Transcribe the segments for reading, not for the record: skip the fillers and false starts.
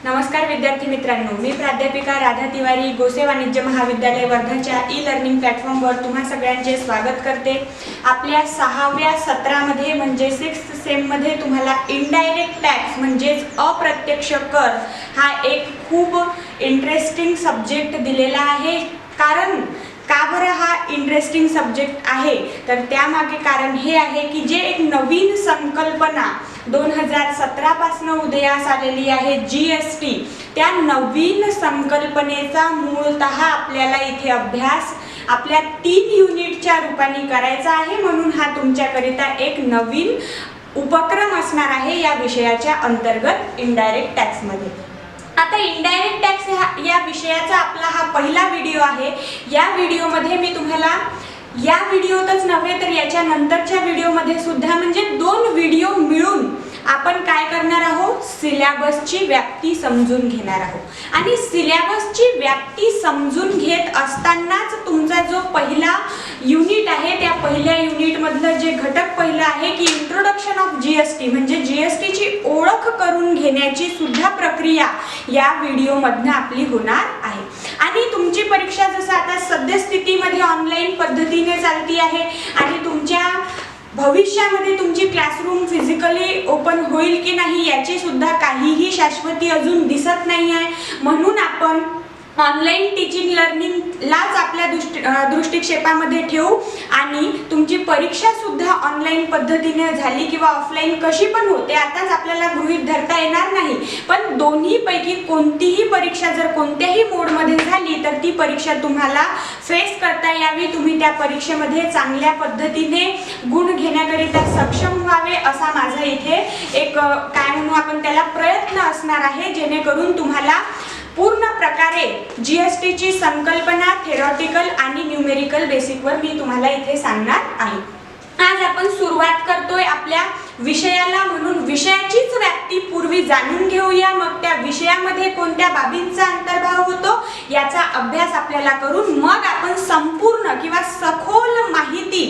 नमस्कार विद्यार्थी मित्रांनो, मी प्राध्यापिका राधा तिवारी गोसे वाणिज्य महाविद्यालय वर्धाच्या ई-लर्निंग प्लॅटफॉर्मवर तुम्हा सगळ्यांचे स्वागत करते। आपल्या 6व्या सत्रामध्ये म्हणजे 6th सेम मध्ये तुम्हाला इनडायरेक्ट टॅक्स म्हणजे अप्रत्यक्ष कर हा एक खूप इंटरेस्टिंग सब्जेक्ट दिलेला आहे। कारण का बरं हा इंटरेस्टिंग सब्जेक्ट आहे तर त्यामागे कारण हे आहे की जे एक नवीन संकल्पना 2017 पासून उदयास आलेली आहे जीएसटी, त्या नवीन संकल्पनेचा मूलतः आपल्याला इथे अभ्यास आपल्या 3 युनिटच्या रूपाने करायचा आहे। म्हणून हा तुमच्याकरिता एक नवीन उपक्रम असणार आहे या विषयाच्या अंतर्गत इनडायरेक्ट टॅक्स मध्ये। आता इनडायरेक्ट टॅक्स या विषयाचा आपला हा पहिला व्हिडिओ आहे। या व्हिडिओमध्ये मी तुम्हाला या व्हिडिओतच नव्हे तर याच्या नंतरच्या व्हिडिओमध्ये सुद्धा म्हणजे 2 व्हिडिओ मिळून आपण काय करणार आहोत, सिलेबसची व्याप्ती समजून घेणार आहोत। आणि सिलेबसची व्याप्ती समजून घेत असतानाच तुमचा जो पहिला युनिट आहे त्या पहिल्या युनिट मधलं जे घटक पहिलं आहे की इंट्रोडक्शन ऑफ जीएसटी म्हणजे जीएसटीची ओळख करून घेण्याची सुद्धा प्रक्रिया या व्हिडिओ मधनं आपली होणार आहे। आणि तुमची परीक्षा जसं आता सद्यस्थितीमध्ये ऑनलाईन पद्धतीने चालती आहे आणि तुमच्या भविष्यामध्ये तुमची क्लासरूम फिजिकली ओपन होईल की नाही याची सुद्धा काहीही शाश्वती अजून दिसत नाही आहे। म्हणून आपण ऑनलाईन टीचिंग लर्निंगलाच आपल्या दृष्टिक्षेपामध्ये ठेवू आणि तुमची परीक्षा सुद्धा ऑनलाईन पद्धतीने झाली किंवा ऑफलाईन कशी पण होते आताच आपल्याला गृहीत धरता येणार नाही, पण दोन्ही पैकी कोणतीही परीक्षा जर कोणत्याही मोडमध्ये झाली तर ती परीक्षा तुम्हाला फेस करता यावी, तुम्ही त्या परीक्षेमध्ये चांगल्या पद्धतीने गुण घेण्याकरिता सक्षम व्हावे असा माझा इथे एक काय म्हणू आपण त्याला प्रयत्न असणार आहे, जेणेकरून तुम्हाला पूर्ण प्रकारे जीएसटीची संकल्पना थेरॉटिकल आणि न्यूमेरिकल बेसिकवर मी तुम्हाला इथे सांगणार आहे। आज आपण सुरुवात करतोय आपल्या विषयाला, म्हणून विषयाचीच व्याप्ती पूर्वी जाणून घेऊया, मग त्या विषयामध्ये कोणत्या बाबींचा अंतर्भाव होतो याचा अभ्यास आपल्याला करून मग आपण संपूर्ण किंवा सखोल माहिती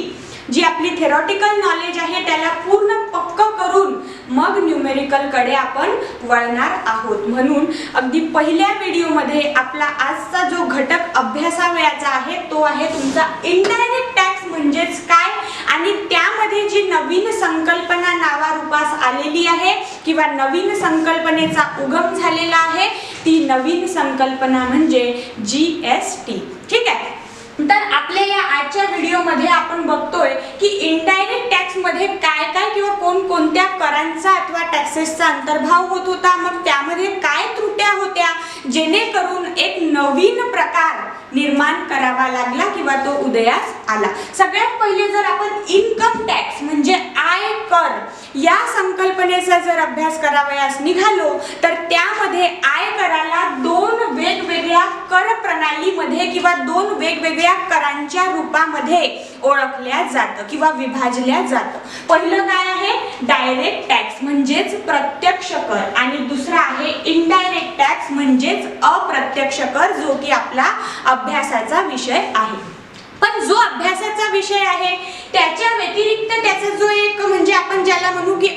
जी आपली थेरॉटिकल नॉलेज आहे त्याला पूर्ण पक्क करून मग न्यूमेरिकल कडे आपण वळणार आहोत। म्हणून अगदी पहिल्या व्हिडिओमध्ये आपला आजचा जो घटक अभ्यासावयाचा आहे तो आहे तुमचा इनडायरेक्ट टॅक्स म्हणजेच काय आणि त्यामध्ये जी नवीन संकल्पना नावारूपास आलेली आहे किंवा नवीन संकल्पनेचा उगम झालेला आहे ती नवीन संकल्पना म्हणजे जीएसटी। ठीक आहे, तर आपल्या या आजच्या व्हिडिओमध्ये आपण बघतोय की इनडायरेक्ट टॅक्स मध्ये काय काय किंवा कोणकोणत्या करांचा अथवा टॅक्सेसचा अंतर्भाव होत होता, मग त्यामध्ये काय त्रुट्या होत्या जेणेकरून एक नवीन प्रकार निर्माण करावा लागला किंवा तो उदयास आला। सगळ्यात पहिले जर आपण इन्कम टॅक्स म्हणजे आयकर या संकल्पनेचा जर अभ्यास करावयास निघालो तर त्यामध्ये आयकराला 2 वेगवेगळ्या कर प्रणालीमध्ये किंवा 2 वेगवेगळ्या करांच्या रूपामध्ये ओळखल्या जातं किंवा विभाजल्या जातं। पहिलं काय आहे, डायरेक्ट टॅक्स म्हणजेच प्रत्यक्ष कर आणि दुसरा आहे इनडायरेक्ट टॅक्स म्हणजेच अप्रत्यक्ष कर, जो की आपला अभ्यासाचा विषय आहे। पण जो अभ्यासाचा विषय आहे त्याच्या व्यतिरिक्त त्याचा जो एक म्हणजे आपण ज्याला म्हणू की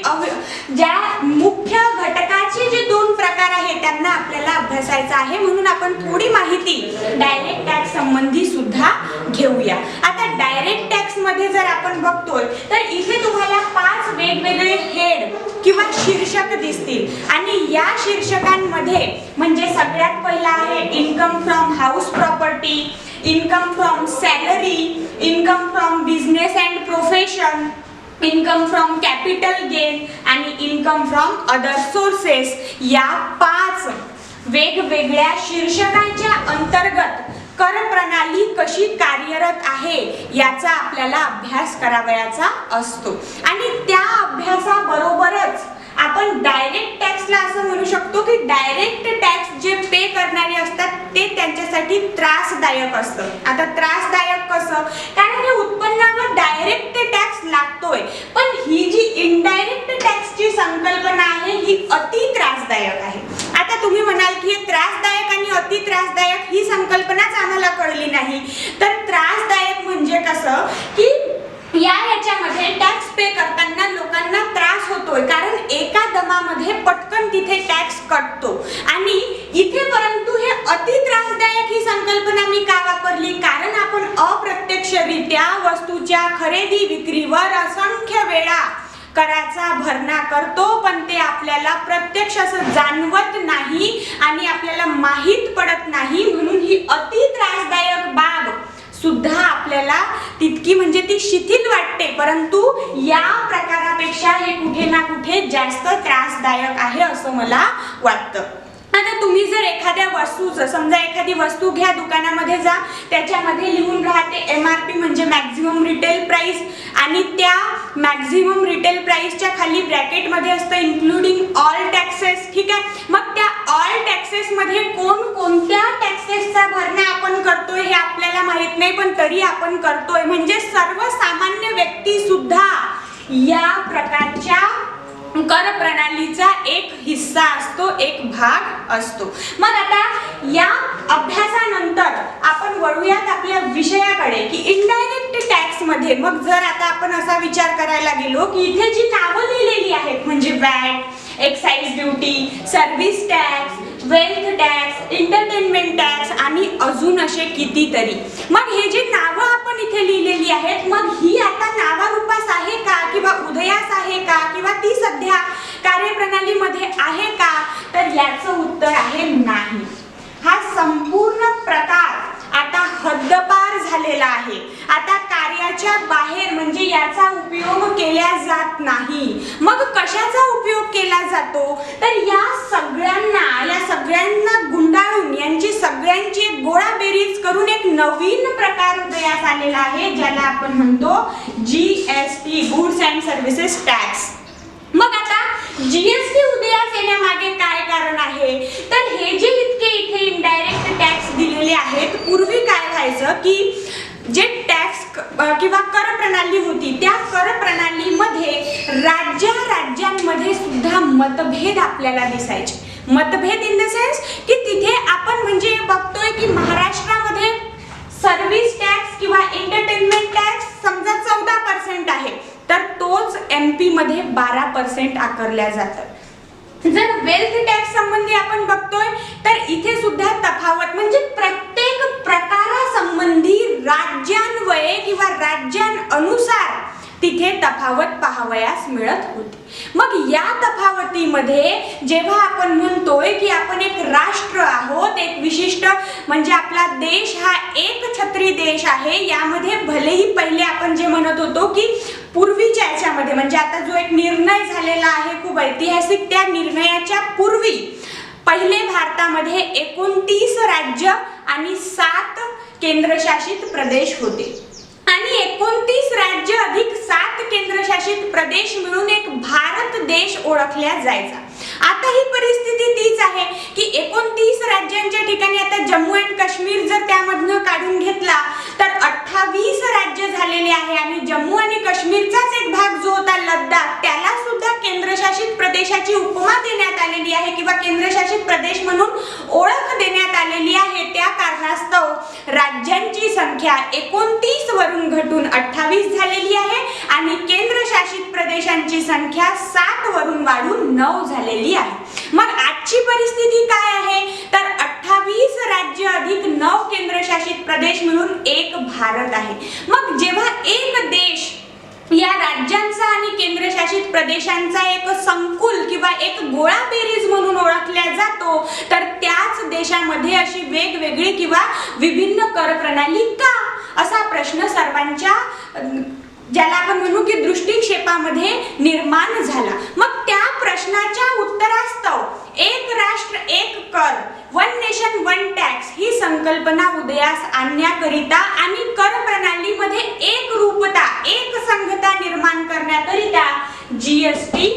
ज्या मुख्य घटकाचे जे 2 प्रकार आहेत त्यांना आपल्याला अभ्यासायचं आहे, म्हणून आपण थोडी माहिती डायरेक्ट टॅक्स संबंधी सुद्धा घेऊया। आता डायरेक्ट टॅक्स मध्ये जर आपण बघतोय तर इथे तुम्हाला 5 वेगवेगळे हेड किंवा शीर्षक दिसतील आणि या शीर्षकांमध्ये म्हणजे सगळ्यात पहिला आहे income from house property, income from salary, income from business and profession, income from capital gain आणि इन्कम फ्रॉम अदर सोर्सेस। या 5 वेगवेगळ्या शीर्षकांच्या अंतर्गत कर प्रणाली कशी कार्यरत आहे याचा आपल्याला अभ्यास करावयाचा असतो आणि त्या अभ्यासाबरोबरच आपण डायरेक्ट टॅक्सला असं म्हणू शकतो की डायरेक्ट टॅक्स जे पे करणारे असतात ते त्यांच्यासाठी त्रासदायक असतं। आता त्रासदायक कसं, कारण हे उत्पन्नावर डायरेक्ट टॅक्स लागतोय, पण ही जी इनडायरेक्ट टॅक्सची संकल्पना आहे ही अति त्रासदायक आहे। आता तुम्ही म्हणाल की हे त्रासदायक आणि अति त्रासदायक ही संकल्पनाच आम्हाला कळली नाही, तर त्रासदायक म्हणजे कसं की याच्यामध्ये टॅक्स पे करताना लोकांना त्रास होतोय, कारण एका समामध्ये पटकन तिथे टॅक्स कटतो आणि इथे परंतु हे अति त्रासदायक ही संकल्पना मी का वापरली, कारण आपण अप्रत्यक्षरित्या वस्तूच्या खरेदी विक्रीवर असंख्य वेळा कराचा भरणा करतो, पण ते आपल्याला प्रत्यक्ष असं जाणवत नाही आणि आपल्याला माहीत पडत नाही, म्हणून ही अति त्रासदायक बाब सुद्धा आपल्याला तितकी म्हणजे ती शिथिल वाटते, परंतु या प्रकारापेक्षा हे कुठे ना कुठे जास्त त्रासदायक आहे असं मला वाटतं. आता तुम्ही जर एखाद्या वस्तूचं समजा एखादी वस्तू घ्या, दुकानामध्ये जा, त्याच्यामध्ये लिहून राहते MRP म्हणजे मॅक्झिमम रिटेल प्राइस आणि त्या मॅक्झिमम रिटेल प्राइसच्या खाली ब्रॅकेटमध्ये असतं इन्क्लुडिंग ऑल टॅक्सेस. ठीक आहे, मग त्या ऑल टॅक्सेस मध्ये कोणत्या टॅक्सेसचा भरणा आपण करतोय हे आपल्याला माहित नाही, पण तरी आपण करतोय. म्हणजे सर्वसामान्य व्यक्ती सुद्धा या प्रकारच्या कर प्रणालीचा एक हिस्सा असतो, एक भाग असतो. मग आता या अभ्यासानंतर आपण वळूयात आपल्या विषयाकडे की इनडायरेक्ट टॅक्स मध्ये. मग जर आता आपण असा विचार करायला गेलो की इथे जी नावं लिहिलेली आहेत म्हणजे watt, excise duty, service tax, wealth tax, entertainment tax आणि अजून असे कितीतरी, मग हे जे नावं आपण इथे लिहिलेली आहेत, मग ही आता नावारूपास आहे का किंवा उदयास आहे का किंवा ती सध्या कार्यप्रणालीमध्ये आहे का, तर याचं उत्तर आहे नाही. हा संपूर्ण प्रकार आता हद्दपार झालेला आहे. आता कार्याच्या बाहेर म्हणजे याचा उपयोग केला जात नाही. मग कशाचा उपयोग केला जातो, तर या सगळ्यांना गुंडाळून यांची सगळ्यांची एक गोळाबेरीज करून एक नवीन प्रकार उदयास आलेला आहे, ज्याला आपण म्हणतो GST, goods and services tax. मग आता GST उदयास येण्यामागे काय कारण आहे, तर हे जे इथे इनडायरेक्ट टॅक्स दिलेले आहेत, पूर्वी काय व्हायचं की जे टॅक्स किंवा कर प्रणाली होती त्या कर प्रणालीमध्ये राज्यांमध्ये सुद्धा मतभेद आपल्याला दिसायचे. मतभेद इन द सेन्स की तिथे आपण म्हणजे बघतोय की महाराष्ट्रामध्ये सर्व्हिस टॅक्स किंवा एंटरटेनमेंट टॅक्स समजा 14% आहे, तर तोच MP मध्ये 12% आकारल्या जातात. जर वेल्थ टॅक्स संबंधी आपण बघतोय तर इथे सुद्धा तफावत म्हणजे प्रत्येक प्रकारासंबंधी राज्यान्वये किंवा राज्यांनुसार तिथे तफावत पाहावयास मिळत होती. मग या तफावतीमध्ये जेव्हा आपण म्हणतोय की आपण एक राष्ट्र आहोत, एक विशिष्ट म्हणजे आपला देश हा एक छत्री देश आहे, यामध्ये भलेही पहिले आपण जे म्हणत होतो की पूर्वीच्या याच्यामध्ये म्हणजे आता जो एक निर्णय झालेला आहे खूप ऐतिहासिक, त्या निर्णयाच्या पूर्वी पहिले भारतामध्ये 29 राज्य आणि 7 केंद्रशासित प्रदेश होते आणि 29 राज्य अधिक 7 केंद्रशासित प्रदेश मिळून एक भारत देश ओळखला जायचा. आता ही परिस्थिती तीच आहे की 29 राज्यांच्या ठिकाणी आता जम्मू अँड काश्मीर जर त्यामधनं काढून घेतला तर 28 राज्य झालेले आहे आणि जम्मू आणि काश्मीरचाच एक भाग जो होता लडाख, त्याला सुद्धा केंद्रशासित प्रदेशाची उपमा देण्यात आलेली आहे किंवा केंद्रशासित प्रदेश म्हणून ओळख देण्यात आलेली आहे. त्या कारणास्तव राज्यांची संख्या 29 वरून घटून 28 झालेली आहे आणि केंद्रशासित प्रदेशांची संख्या 7 वरून वाढून 9 झालेली आहे. मग आजची परिस्थिती काय आहे, तर 28 राज्य अधिक 9 केंद्रशासित प्रदेश मिळून एक भारत आहे. मग जेव्हा एक देश या राज्यांचा आणि केंद्रशासित प्रदेशांचा एक संकुल किंवा एक गोळाबेरीज म्हणून ओळखला जातो, तर त्याच देशामध्ये अशी वेगवेगळी किंवा विभिन्न कर प्रणाली का, असा प्रश्न सर्वांच्या ज्याला आपण म्हणू की दृष्टिक्षेपामध्ये निर्माण झाला. मग त्या प्रश्नाच्या उत्तरास्तव एक राष्ट्र एक कर, वन नेशन वन टॅक्स ही संकल्पना उदयास आणण्याकरिता आणि कर प्रणालीमध्ये एक रूपता, एक संघता निर्माण करण्याकरिता GST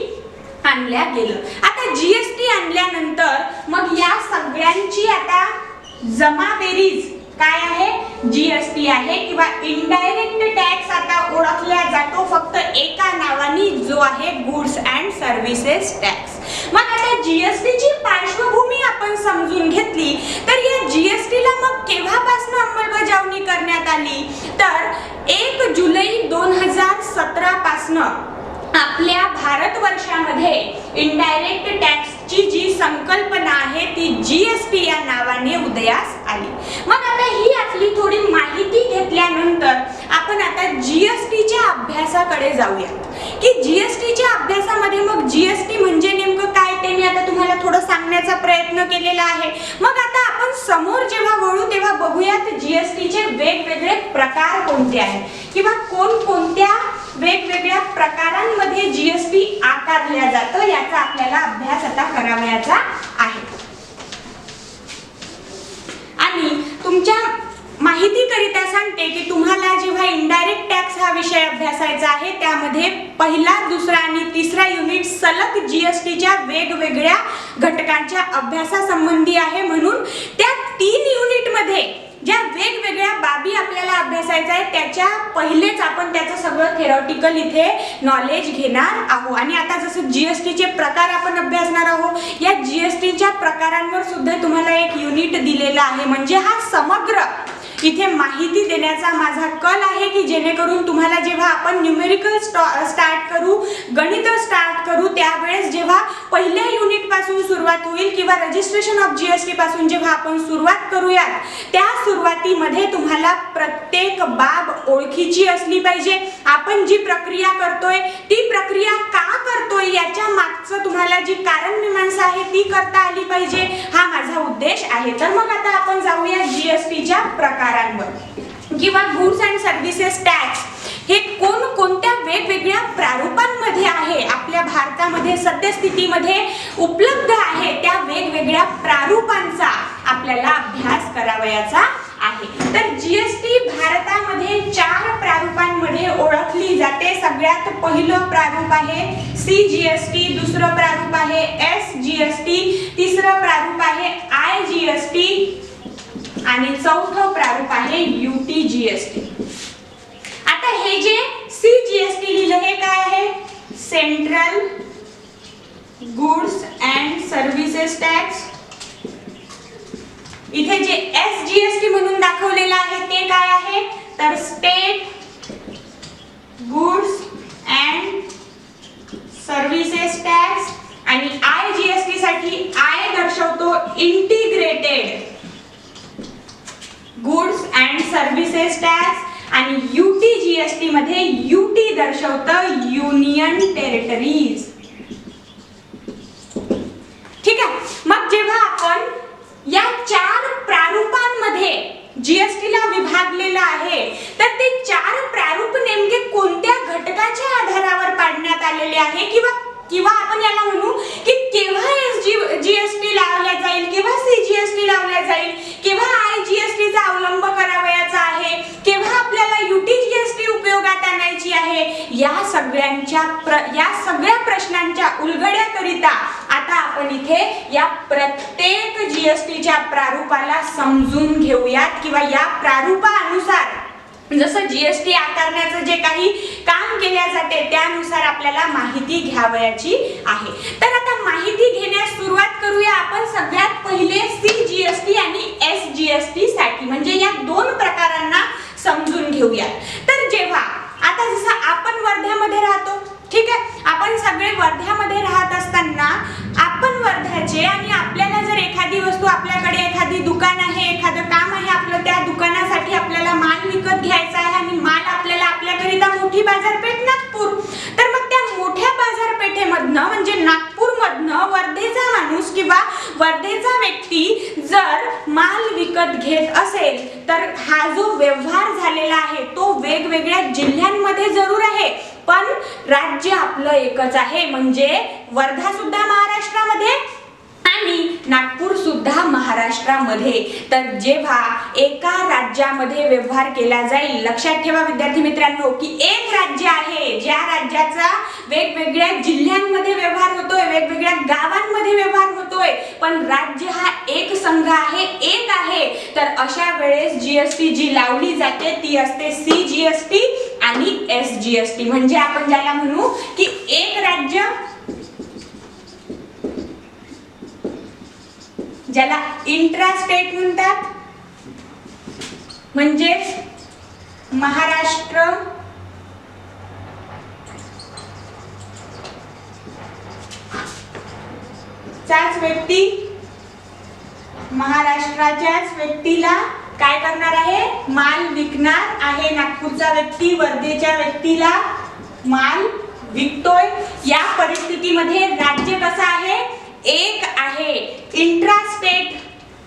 आणल्या गेलं. आता GST आणल्यानंतर मग या सगळ्यांची आता जमाबेरीज काय आहे, GST आहे किंवा इनडायरेक्ट टॅक्स आता ओळखला जातो फक्त एका नावाने, जो आहे गुड्स अँड सर्व्हिसेस टॅक्स. मग आता GST ची पार्श्वभूमी आपण समजून घेतली तर या GST ला मग केव्हापासून अंमलबजावणी करण्यात आली, तर 1 जुलै 2017 पासून आपल्या भारतवर्षामध्ये इनडायरेक्ट टॅक्सची जी संकल्पना आहे ती जीएसटी या नावाने उदयास आली. मग आता ही आपली थोडी माहिती घेतल्यानंतर आपण आता जीएसटीच्या अभ्यासाकडे जाऊयात की जीएसटीच्या अभ्यासामध्ये मग जीएसटी म्हणजे नेमकं काय ते मी आता तुम्हाला थोडं सांगण्याचा प्रयत्न केलेला आहे. मग आता आपण समोर जेव्हा वळू तेव्हा बघूयात जीएसटीचे वेगवेगळे प्रकार कोणते आहेत किंवा कोणकोणत्या वेगवेगळ्या प्रकारांमध्ये जीएसटी आकारल्या जातं याचा आपल्याला अभ्यास आता करावयाचा आहे. आणि तुमच्या माहितीकरिता सांगते की तुम्हाला जेव्हा इनडायरेक्ट टॅक्स हा विषय अभ्यासायचा आहे त्यामध्ये पहिला, दुसरा आणि तिसरा युनिट सलग जीएसटीच्या वेगवेगळ्या घटकांच्या अभ्यासासंबंधी आहे. म्हणून त्या 3 युनिटमध्ये ज्या वेगवेगळ्या बाबी आपल्याला अभ्यासायच्या आहेत त्याच्या पहिलेच आपण त्याचं सगळं थेरॉटिकल इथे नॉलेज घेणार आहोत. आणि आता जसं जीएसटीचे प्रकार आपण अभ्यासणार आहोत, या जीएसटीच्या प्रकारांवर सुद्धा तुम्हाला एक युनिट दिलेला आहे. म्हणजे हा समग्र इथे माहिती देण्याचा माझा कल आहे की जेणेकरून तुम्हाला जेव्हा आपण न्यूमेरिकल स्टार्ट करू, गणित स्टार्ट करू त्यावेळेस जेव्हा पहिल्या युनिट पासून सुरुवात होईल किंवा रजिस्ट्रेशन ऑफ जीएसटी पासून जेव्हा आपण सुरुवात करूयात त्या सुरुवातीमध्ये तुम्हाला प्रत्येक बाब ओळखीची असली पाहिजे. आपण जी प्रक्रिया करतोय ती प्रक्रिया का करतोय याच्या मागचं तुम्हाला जी कारण मीमांसा आहे ती करता आली पाहिजे, हा माझा उद्देश आहे. तर मग आता आपण जाऊया जीएसटीच्या प्रकारांवर किंवा गुड्स अँड सर्व्हिसेस टॅक्स हे कोणत्या वेगवेगळ्या प्रारूपांमध्ये आहे, आपल्या भारतामध्ये सद्यस्थितीमध्ये उपलब्ध आहे त्या वेगवेगळ्या प्रारूपांचा आपल्याला अभ्यास करावयाचा आहे. तर जीएसटी भारतामध्ये 4 प्रारूपांमध्ये ओळखली जाते. सगळ्यात पहिलं प्रारूप आहे सीजीएसटी, दुसरं प्रारूप आहे एसजीएसटी, तिसरं प्रारूप आहे आयजीएसटी आणि चौथं प्रारूप आहे यूटीजीएसटी. आता हे जे सीजीएसटी लिहिलं हे काय आहे? Central goods and services tax. इथे जे एसजीएसटी म्हणून दाखवलेलं आहे ते काय आहे? तर state goods and services tax. आणि आयजीएसटी साठी आय दर्शवतो integrated goods and services tax आणि यूटीजीएसटी मध्ये यूटी दर्शवतं युनियन टेरिटरीज. ठीक आहे. मग जेव्हा आपण या 4 प्रारूपांमध्ये जीएसटीला विभागलेलं आहे तर ते 4 प्रारूप नेमके कोणत्या घटकाच्या आधारावर पाडण्यात आलेले आहे किंवा आपण याला म्हणू की केव्हा जीएसटी लावला जाईल, केव्हा सीजीएसटी लावला जाईल, केव्हा आयजीएसटीचा अवलंब करावयाचा आहे, केव्हा आपल्याला यूटीजीएसटी उपयोगात आणायची आहे, या सगळ्या प्रश्नांच्या उलगड्याकरिता आता आपण इथे या प्रत्येक जीएसटीच्या प्रारूपाला समजून घेऊयात किंवा या प्रारूपानुसार जसं जीएसटी आकारण्याचं जे काही काम केल्या जाते त्यानुसार आपल्याला माहिती घ्यावयाची आहे. तर आता माहिती घेण्यास सुरुवात करूया आपण सगळ्यात पहिले सीजीएसटी आणि एसजीएसटी साठी, म्हणजे या 2 प्रकारांना समजून घेऊया. तर जेव्हा आता जसं आपण वर्ध्यामध्ये राहतो, ठीक आहे, आपण सगळे वर्ध्यामध्ये राहत असताना आपण वर्ध्याचे आणि आपल्याला जर एखादी वस्तू, आपल्याकडे एखादी दुकान आहे, एखादं काम आहे आपलं, त्या दुकानासाठी आपल्याला माल विकत घ्यायचा आहे आणि माल आपल्याला आपल्याकरिता मोठी बाजारपेठ नागपूर, तर मग त्या मोठ्या बाजारपेठेमधनं म्हणजे नागपूरमधनं वर्धेचा माणूस किंवा वर्धेचा व्यक्ती जर माल विकत घेत असेल तर हा जो व्यवहार झालेला आहे तो वेगवेगळ्या जिल्ह्यांमध्ये जरूर आहे पण राज्य आपलं एकच आहे. म्हणजे वर्धा सुद्धा महाराष्ट्रामध्ये आणि नागपूर सुद्धा महाराष्ट्रामध्ये. तर जेव्हा एका राज्यामध्ये व्यवहार केला जाईल, लक्षात ठेवा विद्यार्थी मित्रांनो की एक राज्य आहे ज्या राज्याचा वेगवेगळ्या जिल्ह्यांमध्ये व्यवहार होतोय, वेगवेगळ्या गावांमध्ये व्यवहार होतोय, पण राज्य हा एक संघ आहे, एक आहे. तर अशा वेळेस जीएसटी जी लावली जाते ती असते सीजीएसटी आणि एसजीएसटी. म्हणजे आपण ज्याला म्हणू की एक राज्य, ज्याला इंट्रा स्टेट म्हणतात, म्हणजे महाराष्ट्र महाराष्ट्राच्याच व्यक्तीला काय करणार आहे, माल विकणार आहे. नागपूरचा व्यक्ती वर्धेच्या व्यक्तीला माल विकतोय. या परिस्थितीमध्ये राज्य कसं आहे, एक आहे. इंट्रास्टेट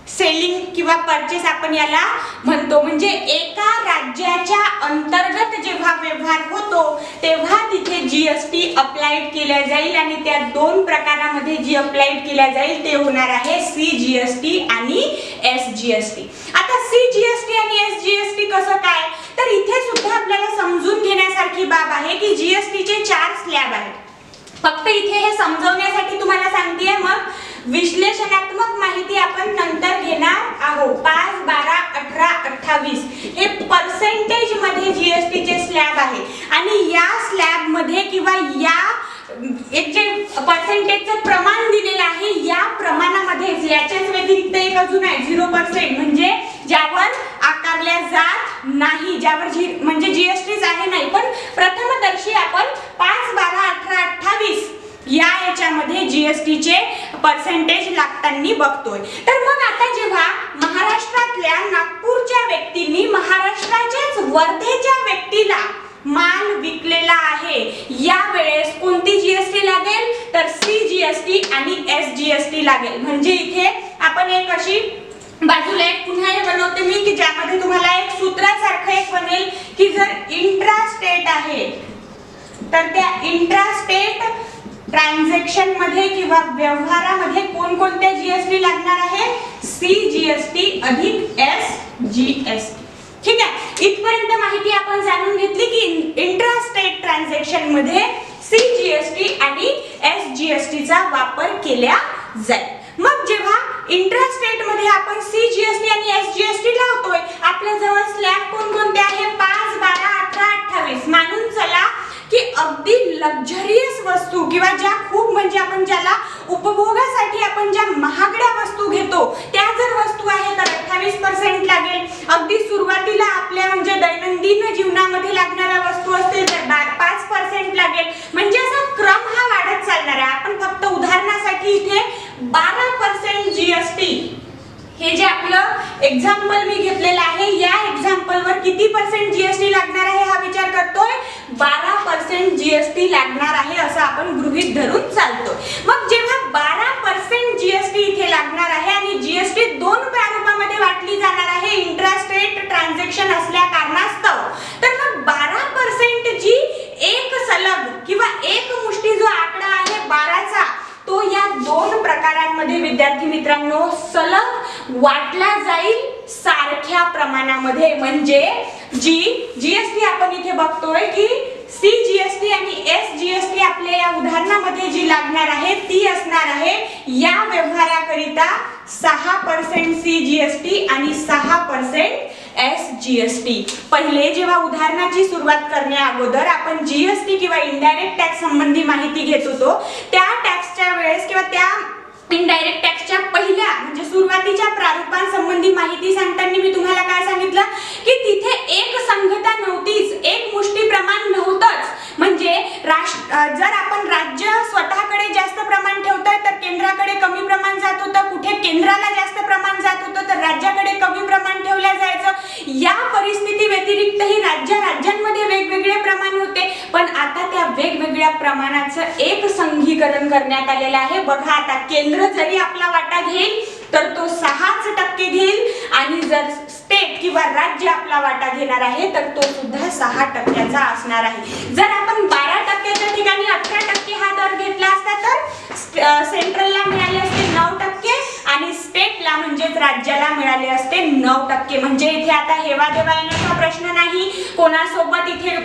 सेलिंग किंवा परचेस आपण याला म्हणतो. म्हणजे एका राज्याच्या अंतर्गत जेव्हा व्यवहार होतो तेव्हा तिथे जीएसटी अप्लाइड केल्या जाईल आणि त्या दोन प्रकारामध्ये जी अप्लाइड केल्या जाईल ते होणार आहे सीजीएसटी आणि एसजीएसटी. आता सीजीएसटी आणि एसजीएसटी कसं काय, तर इथे सुद्धा आपल्याला समजून घेण्यासारखी बाब आहे की जीएसटीचे 4 स्लॅब आहेत. फक्त इथे हे समजवण्यासाठी तुम्हाला सांगतेय, मग विश्लेषणात्मक माहिती आपण नंतर घेणार आहोत. 5, 12, 18, 28 हे पर्सेंटेज मध्ये जीएसटी चे स्लॅब आहे आणि या स्लॅब मध्ये किंवा या एक जे पर्सेंटेजचं प्रमाण दिलेलं आहे या प्रमाणामध्ये याच्याच व्यतिरिक्त एक अजून आहे 0% म्हणजे ज्यावर आकारल्या जात नाही, ज्यावर म्हणजे जीएसटीच आहे नाही. पण प्रथमदर्शी आपण 5, 12, 18, 28 या याच्यामध्ये जीएसटी चे पर्सेंटेज लागताना बघतोय. तर मग आता जेव्हा महाराष्ट्रातल्या नागपूरच्या व्यक्तींनी महाराष्ट्राच्याच वर्धेच्या व्यक्तीला माल विकलेला आहे, या वेळेस कोणती जीएसटी लागेल, तर सीजीएसटी आणि एसजीएसटी लागेल. म्हणजे इथे आपण एक अशी बाजूला एक पुन्हा हे बनवते मी की ज्यामध्ये तुम्हाला एक सूत्रासारखं एक बनेल की जर इंट्रास्टेट आहे तर त्या इंट्रास्टेट ट्रान्झॅक्शन मध्ये किंवा व्यवहारामध्ये कोणकोणत्या जीएसटी लागणार आहे, सीजीएसटी अधिक एसजीएसटी. ठीक आहे, इथपर्यंत माहिती आपण जाणून घेतली की इंट्रास्टेट ट्रान्झॅक्शन मध्ये सीजीएसटी आणि एसजीएसटी चा वापर केला जाईल. मग जेव्हा इंट्रास्टेट मध्ये आपण सीजीएसटी आणि एसजीएसटी लावतोय, आपल्या जवळ स्लॅब कोणकोणते आहे, 5, 12, 18, 28. मानून चला की अगदी लक्झरियस वस्तू किंवा ज्या खूप म्हणजे आपण ज्याला उपभोगासाठी आपण ज्या महागड्या वस्तू घेतो त्या जर वस्तू आहे तर 28% लागेल. अगदी सुरुवातीला आपल्या म्हणजे दैनंदिन जीवनामध्ये लागणाऱ्या वस्तू असतील तर 5% लागेल. म्हणजे असा क्रम हा वाढत चालणार आहे. आपण फक्त उदाहरणासाठी इथे 12% जीएसटी हे जे आपलं एक्झाम्पल मी घेतलेलं आहे या एक्झाम्पल वर किती पर्सेंट जीएसटी लागणार आहे हा विचार करतोय, 12% जीएसटी लागणार आहे असं आपण गृहीत धरून चालतोय. मग जेव्हा 12% जीएसटी इथे लागणार आहे आणि जीएसटी दोन प्रारूपामध्ये वाटली जाणार आहे इंट्रास्टेट ट्रान्झॅक्शन असल्या कारणास्तव, तर मग 12% जी एक सलग किंवा एक मुष्टी जो आकडा आहे 12चा तो या दोन प्रकारांमध्ये विद्यार्थी मित्रांनो सलग वाटला जाईल सारख्या प्रमाणामध्ये. म्हणजे जी जीएसटी आपण इथे बघतोय की सीजीएसटी आणि एसजीएसटी आपल्या या उदाहरणामध्ये जी लागणार आहे ती असणार आहे या व्यवहाराकरिता 6% सीजीएसटी आणि 6% एसजीएसटी. पहिले जेव्हा उदाहरणाची सुरुवात करण्या अगोदर आपण जीएसटी किंवा इनडायरेक्ट टॅक्स संबंधी माहिती घेत होतो, त्या टॅक्सच्या वेळेस किंवा त्या इनडायरेक्ट टॅक्सच्या पहिल्या म्हणजे सुरुवातीच्या प्रारूपांसंबंधी माहिती सांगताना मी तुम्हाला काय सांगितलं की तिथे एक संघटना नव्हतीच, एक मुष्टी प्रमाण नव्हतंच. म्हणजे जर आपण राज्य स्वतःकडे जास्त प्रमाण ठेवतोय तर केंद्राकडे कमी प्रमाण जात होतं, कुठे केंद्राला जास्त प्रमाण जात होतं तर राज्याकडे कमी प्रमाण ठेवलं जायचं. या परिस्थिती व्यतिरिक्तही राज्यांमध्ये वेगवेगळे प्रमाण होते, पण आता त्या वेगवेगळ्या प्रमाणाचं एक संघीकरण करण्यात आलेलं आहे. बघा आता केंद्र जरी आपला वाटा घेईल तर तो 6% घेईल आणि जर स्टेट किंवा राज्य आपला वाटा घेणार आहे तर तो सुद्धा 6% असणार आहे. जर आपण 12%च्या ठिकाणी 18% हा दर घेतला असता तर सेंट्रलला मिळाले असते 9% आणि स्टेटला म्हणजेच राज्याला मिळाले असते 9%. म्हणजे इथे आता हेवा देवा येण्याचा प्रश्न नाही, कोणासोबत इथे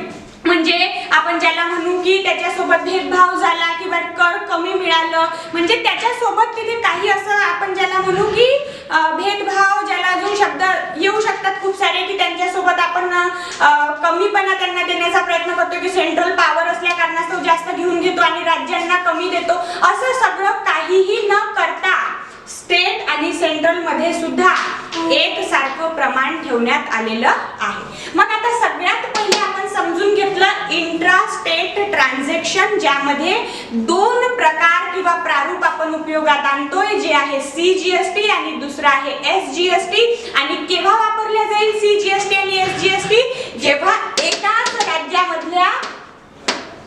म्हणजे आपण ज्याला म्हणू की त्याच्यासोबत भेदभाव झाला किंवा कर कमी मिळालं म्हणजे त्याच्यासोबत तिथे काही असं आपण ज्याला म्हणू की भेदभाव ज्याला अजून शब्द येऊ शकतात खूप सारे की त्यांच्यासोबत आपण कमीपणा त्यांना देण्याचा प्रयत्न करतो की सेंट्रल पॉवर असल्या कारणास्तव जास्त घेऊन घेतो आणि राज्यांना कमी देतो, असं सगळं काहीही न करता स्टेट आणि सेंट्रल मध्ये सुद्धा एक सारखं प्रमाण ठेवण्यात आलेलं आहे. मग आता सगळ्यात पहिले आपण समजून घेतलं इंट्रा स्टेट ट्रान्झॅक्शन, ज्यामध्ये दोन प्रकार किंवा प्रारूप आपण उपयोगात आणतोय, जे आहे CGST आणि दुसरा आहे SGST. आणि केव्हा वापरल्या जाईल CGST आणि SGST? जेव्हा एकाच राज्यामधल्या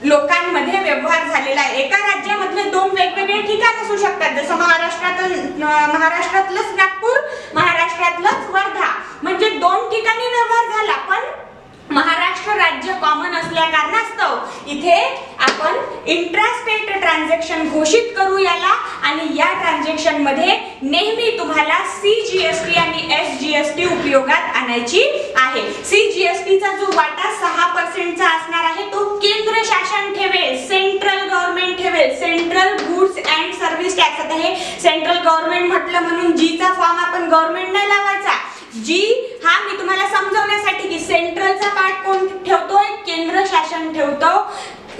लोकांमध्ये व्यवहार झालेला आहे. एका राज्यामधले दोन वेगवेगळे ठिकाण असू शकतात, जसं महाराष्ट्रातलंच नागपूर, महाराष्ट्रातलंच वर्धा, म्हणजे दोन ठिकाणी व्यवहार झाला, पण महाराष्ट्र राज्य कॉमन असल्या कारणास्तव इथे आपण इंट्रास्टेट ट्रान्झॅक्शन घोषित करू याला. आणि या ट्रान्झॅक्शन मध्ये नेहमी तुम्हाला CGST आणि SGST उपयोगात आणायची आहे. CGST चा जो वाटा 6% चा असणार आहे तो केंद्र शासन ठेवेल, सेंट्रल गव्हर्नमेंट ठेवेल, central goods and service tax. आता हे सेंट्रल गव्हर्नमेंट म्हटलं म्हणून जी चा फॉर्म आपण गव्हर्नमेंट नाही लावायचा. जी हा मी तुम्हाला समजवण्यासाठी की सेंट्रलचा पार्ट कोण ठेवतोय, केंद्र शासन ठेवतो,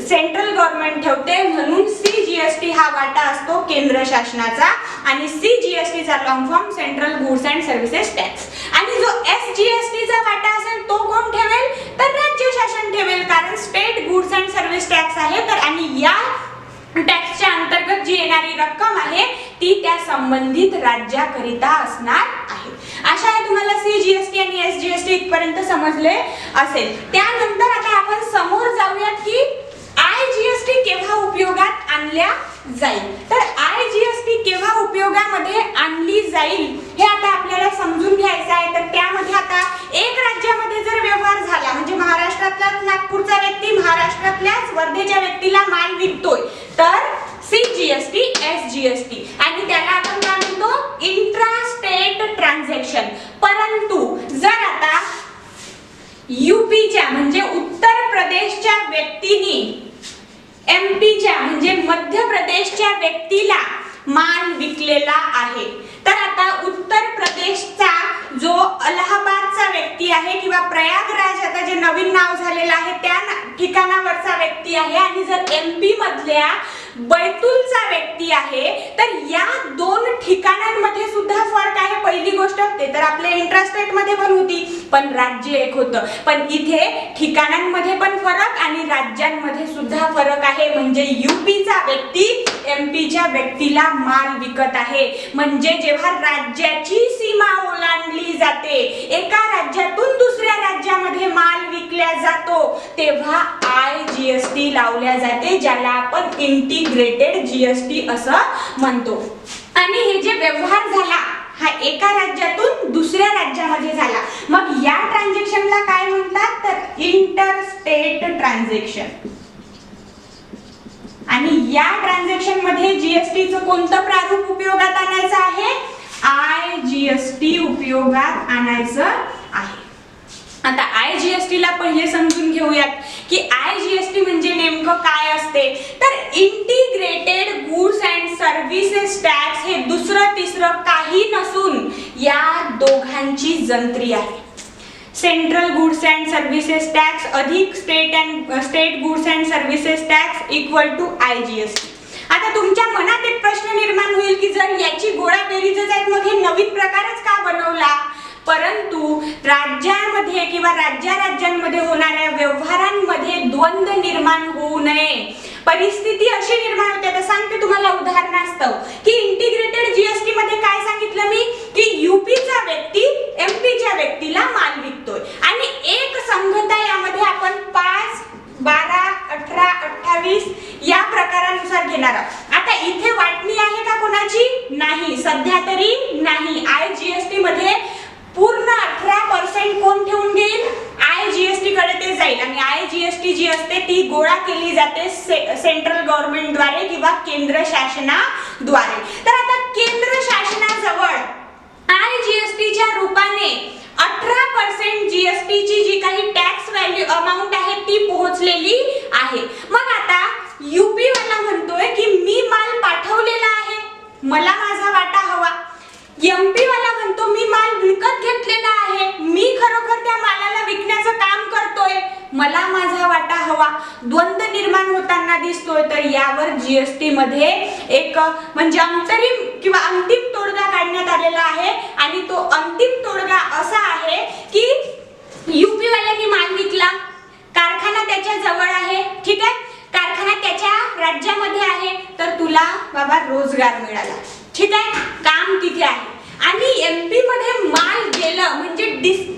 सेंट्रल गव्हर्नमेंट ठेवते, म्हणून CGST हा वाटा असतो केंद्र शासनाचा. आणि CGST चा long form central goods and services tax. आणि जो SGST चा वाटा असेल तो कोण ठेवेल, तर राज्य शासन ठेवेल, कारण state goods and service tax आहे. तर आणि या टॅक्सच्या अंतर्गत जी येणारी रक्कम आहे ती त्या संबंधित राज्याकरिता असणार आहे. अशा आहे तुम्हाला CGST आणि SGST इथपर्यंत समजले असेल. त्यानंतर आता आपण समोर जाऊयात की IGST केव्हा उपयोगात आणल्या जाईल. तर IGST केव्हा उपयोगामध्ये आणली जाईल हे आता आपल्याला समजून घ्यायचं आहे. तर त्यामध्ये आता एक राज्यामध्ये जर व्यवहार झाला, म्हणजे महाराष्ट्रातलाच नागपूरचा व्यक्ती महाराष्ट्रातल्याच वर्धेच्या व्यक्तीला माल विकतोय, तर CGST SGST आणि त्याला आपण काय म्हणतो इंट्रास्टेट ट्रान्झॅक्शन. परंतु जर आता UPच्या म्हणजे उत्तर प्रदेशच्या व्यक्तीने MPच्या म्हणजे मध्य प्रदेशच्या व्यक्तीला माल विकलेला आहे, तर आता उत्तर प्रदेशचा जो अलाहाबादचा व्यक्ती आहे किंवा प्रयागराज आता जे नवीन नाव झालेलं आहे त्या ठिकाणावरचा व्यक्ती आहे, आणि जर MP मधल्या बैतूलचा व्यक्ती आहे, तर या दोन ठिकाणांमध्ये सुद्धा फरक आहे. पहिली गोष्ट ते तर आपल्या इंट्रास्टेट मध्ये पण होती, पण राज्य एक होतं, पण इथे ठिकाणांमध्ये पण फरक आणि राज्यांमध्ये सुद्धा फरक आहे. म्हणजे UPचा व्यक्ती MPच्या व्यक्तीला माल विकत आहे. म्हणजे जेव्हा राज्याची सीमा ओलांडली जाते, एका राज्यातून दुसऱ्या राज्यामध्ये माल विकल्या जातो, तेव्हा IGST लावल्या जाते, ज्याला आपण इंटिग्रेटेड GST असं म्हणतो. आणि हे जे व्यवहार झाला हा एका राज्यातून दुसऱ्या राज्यामध्ये झाला, मग या ट्रान्झॅक्शनला काय म्हणतात, तर इंटरस्टेट ट्रान्झॅक्शन. आणि या ट्रान्झॅक्शन मध्ये GST चं कोणतं प्रारूप उपयोगात आणायचं आहे, IGST उपयोगात आणायचं आहे. आता IGST ला पहिले समजून घेऊयात की IGST म्हणजे नेमकं काय असते. तर integrated goods and services tax हे दुसरं तिसरं काही नसून या दोघांची जंत्री आहे. Central goods and services tax अधिक state goods and services tax equal to IGST. आता तुमच्या मनात एक प्रश्न निर्माण होईल की जर याची गोळाबेरीजच आहेत मग हे नवीन प्रकारच का बनवला. परंतु राज्यांमध्ये किंवा राज्यांमध्ये होणाऱ्या व्यवहारांमध्ये द्वंद्व निर्माण होऊ नये, परिस्थिती अशी निर्माण होते. आता सांगते तुम्हाला उदाहरणास्तव की इंटिग्रेटेड GST मध्ये काय सांगितलं मी की UPचा व्यक्ती MPच्या व्यक्तीला माल विकतोय आणि एक संघता यामध्ये आपण 5, 12, 18, 28 या प्रकारानुसार घेणार आहोत. आता इथे वाटणी आहे का कोणाची, नाही, सध्या तरी नाही. IGST मध्ये पूर्ण 18% कोण ठेवून घेईल, IGST कडे ते जाईल आणि IGST जी असते ती गोळा केली जाते सेंट्रल गव्हर्नमेंट द्वारे किंवा केंद्र शासनाद्वारे. तर आता केंद्र शासनाजवळ IGST च्या रूपाने 18% GST ची जी काही टॅक्स व्हॅल्यू अमाउंट आहे ती पोहोचलेली आहे. मग आता UP वाला म्हणतोय की मी माल पाठवलेला आहे, मला माझा वाटा हवा. MP वाला म्हणतो मी माल विकत घेतलेला आहे, मी खरोखर त्या मालाला विकण्याचं काम करतोय, मला माझा वाटा हवा. द्वंद्व निर्माण होताना दिसतोय. तर यावर GST मध्ये एक म्हणजे अंतरिम किंवा अंतिम तोडगा काढण्यात आलेला आहे आणि तो अंतिम तोडगा असा आहे की UP वाल्यांनी माल विकला, कारखाना राज्यामध्ये आहे तर तुला बाबा रोजगार मिळाला, ठीक आहे, काम तिथे आहे. आणि एमपी मध्ये माल गेलं म्हणजे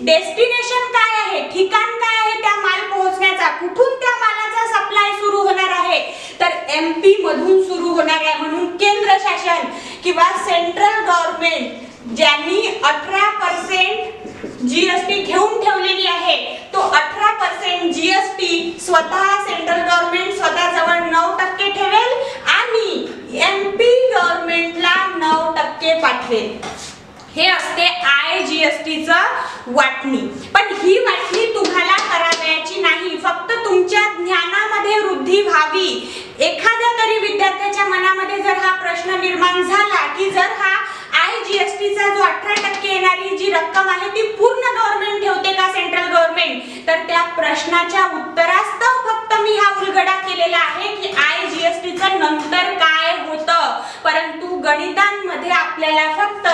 डेस्टिनेशन काय आहे, ठिकाण काय आहे त्या माल पोहोचण्याचा, कुठून त्या मालाचा सप्लाय सुरू होणार आहे, तर एमपी मधून सुरू होणार आहे. म्हणून केंद्र शासन किंवा सेंट्रल गव्हर्नमेंट ज्यांनी 18% जीएसटी घेऊन ठेवलेली आहे, तो 18% जीएसटी स्वतः सेंट्रल गव्हर्नमेंट स्वतः जवळ 9% ठेवेल आणि एमपी गव्हर्नमेंटला 9% पाठवेल. हे असते IGSTचं वाटणी. पण ही वाटणी तुम्हाला करावयाची नाही, फक्त तुमच्या ज्ञानामध्ये वृद्धी व्हावी. एखाद्या तरी विद्यार्थ्याच्या मनामध्ये जर हा प्रश्न निर्माण झाला की जर हा IGSTचा जो 18% येणारी जी रक्कम आहे ती पूर्ण गव्हर्नमेंट ठेवते का सेंट्रल गव्हर्नमेंट, तर त्या प्रश्नाच्या उत्तरास्तव फक्त मी हा उलगडा केलेला आहे की IGSTचं नंतर काय होतं. परंतु गणितांमध्ये आपल्याला फक्त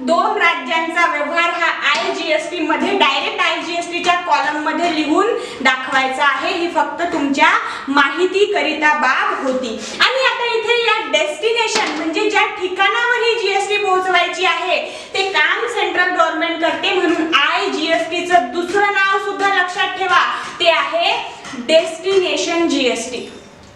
2 राज्यांचा व्यवहार हा IGST मध्ये डायरेक्ट IGSTच्या कॉलम मध्ये लिहून दाखवायचा आहे. ही फक्त तुमच्या माहिती करिता बाब होती. आणि आता इथे या डेस्टिनेशन म्हणजे ज्या ठिकाणावर ही जीएसटी पोहोचवायची आहे ते काम सेंट्रल गव्हर्नमेंट करते. म्हणून IGSTचं दुसरं नाव सुद्धा लक्षात ठेवा, ते आहे डेस्टिनेशन जीएसटी.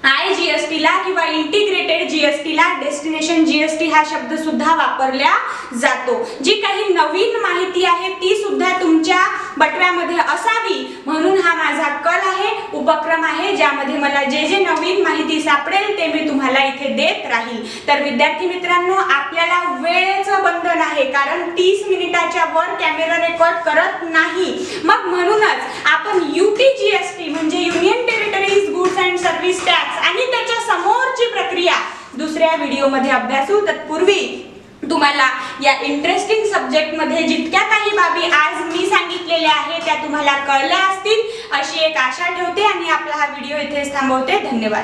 IGSTला किंवा इंटिग्रेटेड जीएसटीला डेस्टिनेशन जीएसटी हा शब्द सुद्धा वापरला जातो. जी काही नवीन माहिती आहे ती सुद्धा तुमच्या बटव्यामध्ये असावी म्हणून हा माझा कल आहे, उपक्रम आहे, ज्यामध्ये मला जे जे नवीन माहिती सापडेल ते मी तुम्हाला इथे देत राहील. तर विद्यार्थी मित्रांनो, आपल्याला वेळेचं बंधन आहे, कारण 30 मिनिटाच्या वर कॅमेरा रेकॉर्ड करत नाही. मग म्हणूनच आपण UTGST म्हणजे union territories goods and service tax आणि त्याच्या समोरची प्रक्रिया दुसऱ्या व्हिडिओमध्ये अभ्यासू. तत्पूर्वी तुम्हाला या इंटरेस्टिंग सब्जेक्ट मध्ये जितक्या काही बाबी आज मी सांगितलेल्या आहेत त्या तुम्हाला कळल्या असतील अशी एक आशा ठेवते आणि आपला हा व्हिडिओ इथेच थांबवते. धन्यवाद.